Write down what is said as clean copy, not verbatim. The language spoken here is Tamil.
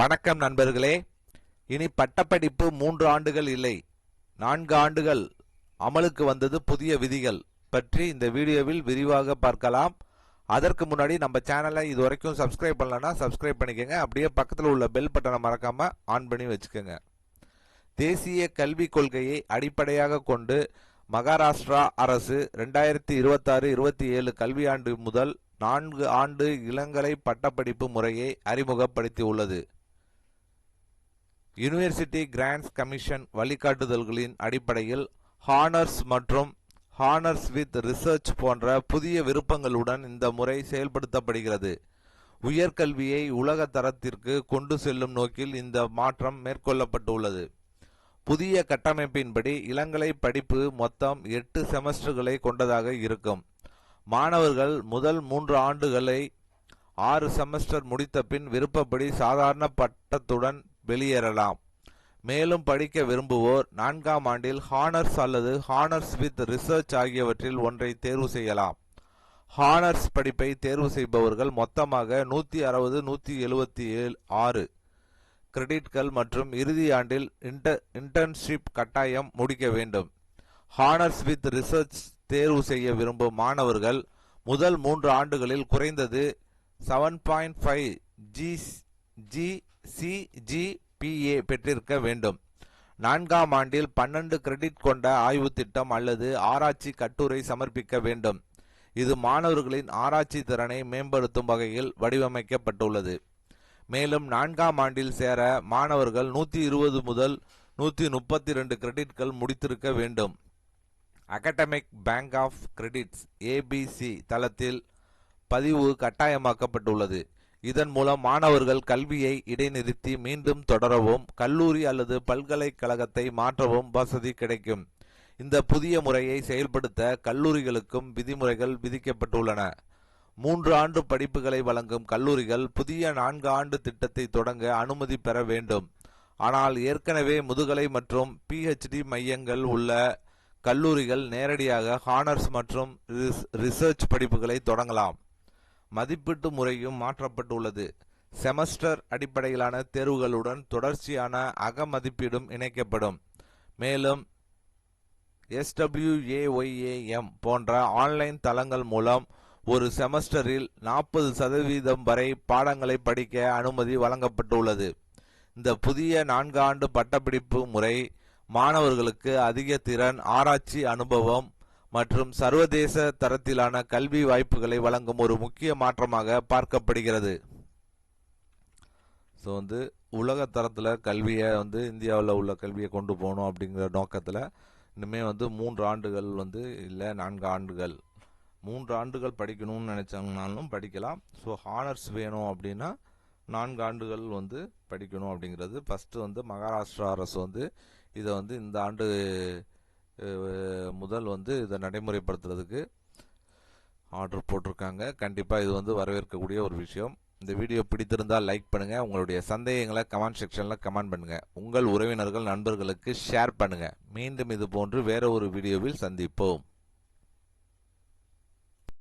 வணக்கம் நண்பர்களே. இனி பட்டப்படிப்பு 3 ஆண்டுகள் இல்லை, 4 ஆண்டுகள் அமலுக்கு வந்தது புதிய விதிகள் பற்றி இந்த வீடியோவில் விரிவாக பார்க்கலாம். அதற்கு முன்னாடி நம்ம சேனலை இதுவரைக்கும் சப்ஸ்கிரைப் பண்ணலன்னா சப்ஸ்கிரைப் பண்ணிக்கோங்க. அப்படியே பக்கத்தில் உள்ள பெல் பட்டனை மறக்காம ஆன் பண்ணி வச்சுக்கோங்க. தேசிய கல்விக் கொள்கையை அடிப்படையாக கொண்டு மகாராஷ்டிரா அரசு 2026-27 கல்வியாண்டு முதல் 4 ஆண்டு இளங்கலை பட்டப்படிப்பு முறையை அறிமுகப்படுத்தியுள்ளது. யூனிவர்சிட்டி கிராண்ட்ஸ் கமிஷன் வழிகாட்டுதல்களின் அடிப்படையில் ஹானர்ஸ் மற்றும் ஹானர்ஸ் வித் ரிசர்ச் போன்ற புதிய விருப்பங்களுடன் இந்த முறை செயல்படுத்தப்படுகிறது. உயர்கல்வியை உலக தரத்திற்கு கொண்டு செல்லும் நோக்கில் இந்த மாற்றம் மேற்கொள்ளப்பட்டுள்ளது. புதிய கட்டமைப்பின்படி இளங்கலை படிப்பு மொத்தம் 8 செமஸ்டர்களை கொண்டதாக இருக்கும். மாணவர்கள் முதல் 3 ஆண்டுகளை 6 செமஸ்டர் முடித்த பின் விருப்பப்படி சாதாரண பட்டத்துடன் வெளியேறலாம். மேலும் படிக்க விரும்புவோர் 4ஆம் ஆண்டில் ஹானர்ஸ் அல்லது ஹானர்ஸ் வித் ரிசர்ச் ஆகியவற்றில் ஒன்றை தேர்வு செய்யலாம். ஹானர்ஸ் படிப்பை தேர்வு செய்பவர்கள் மொத்தமாக 160-176 கிரெடிட்கள் மற்றும் இறுதி ஆண்டில் இன்டர்ன்ஷிப் கட்டாயம் முடிக்க வேண்டும். ஹானர்ஸ் வித் ரிசர்ச் தேர்வு செய்ய விரும்பும் மாணவர்கள் முதல் 3 ஆண்டுகளில் குறைந்தது 7.5 GCGPA பெற்றிருக்க வேண்டும். 4ஆம் ஆண்டில் 12 கிரெடிட் கொண்ட ஆய்வு திட்டம் அல்லது ஆராய்ச்சி கட்டுரை சமர்ப்பிக்க வேண்டும். இது மாணவர்களின் ஆராய்ச்சி திறனை மேம்படுத்தும் வகையில் வடிவமைக்கப்பட்டுள்ளது. மேலும் 4ஆம் ஆண்டில் சேர மாணவர்கள் 120 முதல் 132 கிரெடிட்கள் முடித்திருக்க வேண்டும். Academic bank of credits ABC தளத்தில் பதிவு கட்டாயமாக்கப்பட்டுள்ளது. இதன் மூலம் மாணவர்கள் கல்வியை இடைநிறுத்தி மீண்டும் தொடரவும் கல்லூரி அல்லது பல்கலைக்கழகத்தை மாற்றவும் வசதி கிடைக்கும். இந்த புதிய முறையை செயல்படுத்த கல்லூரிகளுக்கும் விதிமுறைகள் விதிக்கப்பட்டுள்ளன. 3 ஆண்டு படிப்புகளை வழங்கும் கல்லூரிகள் புதிய 4 ஆண்டு திட்டத்தை தொடங்க அனுமதி பெற வேண்டும். ஆனால் ஏற்கனவே முதுகலை மற்றும் PhD மையங்கள் உள்ள கல்லூரிகள் நேரடியாக ஹானர்ஸ் மற்றும் ரிசர்ச் படிப்புகளை தொடங்கலாம். மதிப்பீட்டு முறையும் மாற்றப்பட்டுள்ளது. செமஸ்டர் அடிப்படையிலான தேர்வுகளுடன் தொடர்ச்சியான அகமதிப்பீடும் இணைக்கப்படும். மேலும் SWAYAM போன்ற ஆன்லைன் தளங்கள் மூலம் ஒரு செமஸ்டரில் 40% வரை பாடங்களை படிக்க அனுமதி வழங்கப்பட்டுள்ளது. இந்த புதிய 4 ஆண்டு பட்டப்படிப்பு முறை மாணவர்களுக்கு அதிக திறன், ஆராய்ச்சி அனுபவம் மற்றும் சர்வதேச தரத்திலான கல்வி வாய்ப்புகளை வழங்கும் ஒரு முக்கிய மாற்றமாக பார்க்கப்படுகிறது. ஸோ உலக தரத்தில் கல்வியை இந்தியாவில் உள்ள கல்வியை கொண்டு போகணும் அப்படிங்கிற நோக்கத்தில் இனிமே 3 ஆண்டுகள் இல்லை 4 ஆண்டுகள் 3 ஆண்டுகள் படிக்கணும்னு நினைச்சாங்கனாலும் படிக்கலாம். ஸோ ஹானர்ஸ் வேணும் அப்படின்னா 4 ஆண்டுகள் படிக்கணும் அப்படிங்கிறது ஃபர்ஸ்ட் மகாராஷ்டிரா அரசு இதை இந்த ஆண்டு முதல் இதை நடைமுறைப்படுத்துறதுக்கு ஆர்டர் போட்டிருக்காங்க. கண்டிப்பாக இது வரவேற்கக்கூடிய ஒரு விஷயம். இந்த வீடியோ பிடித்திருந்தால் லைக் பண்ணுங்க. உங்களுடைய சந்தேகங்களை கமெண்ட் செக்ஷன்ல கமெண்ட் பண்ணுங்க. உங்கள் உறவினர்கள் நண்பர்களுக்கு ஷேர் பண்ணுங்க. மீண்டும் இது போன்று வேற ஒரு வீடியோவில் சந்திப்போம்.